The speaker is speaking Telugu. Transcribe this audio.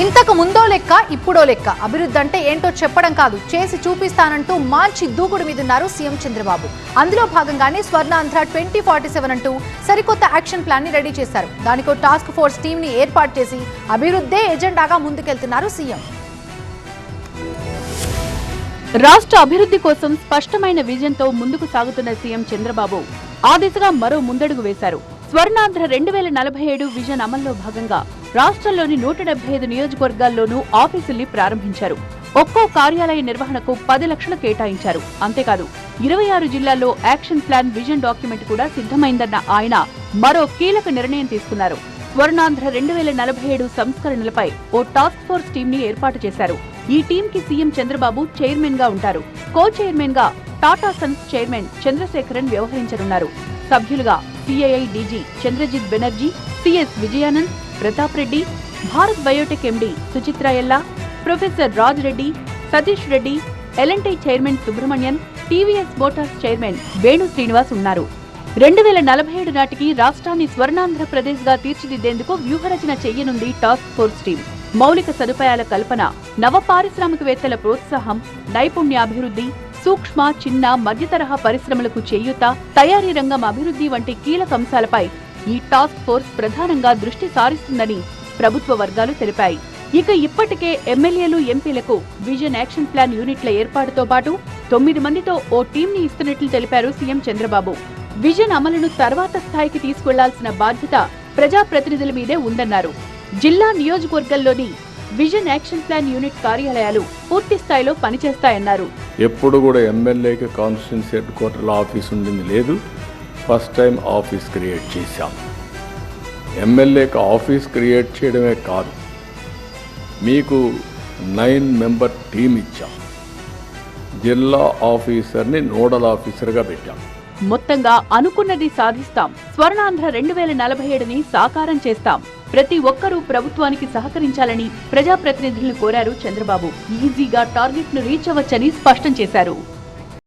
ఇంతకు ముందో లెక్క ఇప్పుడో లెక్క అభివృద్ధి అంటే ఏంటో చెప్పడం కాదు చేసి చూపిస్తానంటూ మంచి దూకుడు మీదున్నారు సీఎం చంద్రబాబు. అందులో భాగంగానే స్వర్ణాంధ్ర 2047 అంటూ సరికొత్త యాక్షన్ ప్లాన్ ని రెడీ చేశారు. దానికో టాస్క్ ఫోర్స్ టీమ్ ని ఏర్పాటు చేసి అభివృద్ధే ఎజెండాగా ముందుకెళ్తున్నారు సీఎం. రాష్ట్ర అభివృద్ధి కోసం స్పష్టమైన విజన్ తో ముందుకు సాగుతున్న సీఎం చంద్రబాబు ఆ దిశగా మరో ముందడుగు వేశారు. స్వర్ణాంధ్ర 2047 విజన్ అమల్లో భాగంగా రాష్ట్రంలోని 175 నియోజకవర్గాల్లోనూ ఆఫీసుల్ని ప్రారంభించారు. ఒక్కో కార్యాలయ నిర్వహణకు 10 లక్షలు కేటాయించారు. అంతేకాదు 26 జిల్లాల్లో యాక్షన్ ప్లాన్ విజన్ డాక్యుమెంట్ కూడా సిద్ధమైందన్న ఆయన మరో కీలక నిర్ణయం తీసుకున్నారు. స్వర్ణాంధ్ర 2047 సంస్కరణలపై ఓ టాస్క్ ఫోర్స్ టీమ్ ని ఏర్పాటు చేశారు. ఈ టీం కి సీఎం చంద్రబాబు చైర్మన్ గా ఉంటారు. కో చైర్మన్ గా టాటా సన్స్ చైర్మన్ చంద్రశేఖరన్ వ్యవహరించనున్నారు. సభ్యులుగా CII DG Chandrajit Banerjee, CS Vijayanand, Pratap Reddy, Bharat Biotech MD Suchitra Ella, professor Raj Reddy, Satish Reddy, L and T chairman Subrahmanyan, TVS Motors chairman Venu Srinivas ఉన్నారు. 2047 నాటికి రాష్ట్రాన్ని స్వర్ణాంధ్రప్రదేశ్ గా తీర్చిదిద్దేందుకు వ్యూహరచన చెయ్యనుంది టాస్క్ ఫోర్స్ టీం. మౌలిక సదుపాయాల కల్పన, నవ పారిశ్రామికవేత్తల ప్రోత్సాహం, నైపుణ్యాభివృద్ధి, సూక్ష్మ, చిన్న, మధ్యతరహా పరిశ్రమలకు చేయూత, తయారీ రంగం అభివృద్ధి వంటి కీలక అంశాలపై ఈ టాస్క్ ఫోర్స్ ప్రధానంగా దృష్టి సారిస్తుందని ప్రభుత్వ వర్గాలు తెలిపాయి. ఇక ఇప్పటికే ఎమ్మెల్యేలు, ఎంపీలకు విజన్ యాక్షన్ ప్లాన్ యూనిట్ల ఏర్పాటుతో పాటు 9 మందితో ఓ టీంని ఇస్తున్నట్లు తెలిపారు సీఎం చంద్రబాబు. విజన్ అమలును తర్వాత స్థాయికి తీసుకెళ్లాల్సిన బాధ్యత ప్రజాప్రతినిధుల మీదే ఉందన్నారు. జిల్లా, నియోజకవర్గంలోని విజన్ యాక్షన్ ప్లాన్ యూనిట్ కార్యాలయాలు పూర్తి స్థాయిలో పనిచేస్తాయన్నారు. ఎప్పుడు కూడా ఎమ్మెల్యేకి కాన్స్టిట్యున్సీ హెడ్ క్వార్టర్లో ఆఫీస్ ఉండింది లేదు. ఫస్ట్ టైం ఆఫీస్ క్రియేట్ చేశాం. ఎమ్మెల్యేకి ఆఫీస్ క్రియేట్ చేయడమే కాదు, మీకు 9 మెంబర్ టీం ఇచ్చాం. జిల్లా ఆఫీసర్ని నోడల్ ఆఫీసర్గా పెట్టాం. మొత్తంగా అనుకున్నది సాధిస్తాం. స్వర్ణాంధ్ర 2047ని సాకారం చేస్తాం. ప్రతి ఒక్కరూ ప్రభుత్వానికి సహకరించాలని ప్రజాప్రతినిధులను కోరారు చంద్రబాబు. ఈజీగా టార్గెట్ ను రీచ్ అవ్వచ్చని స్పష్టం చేశారు.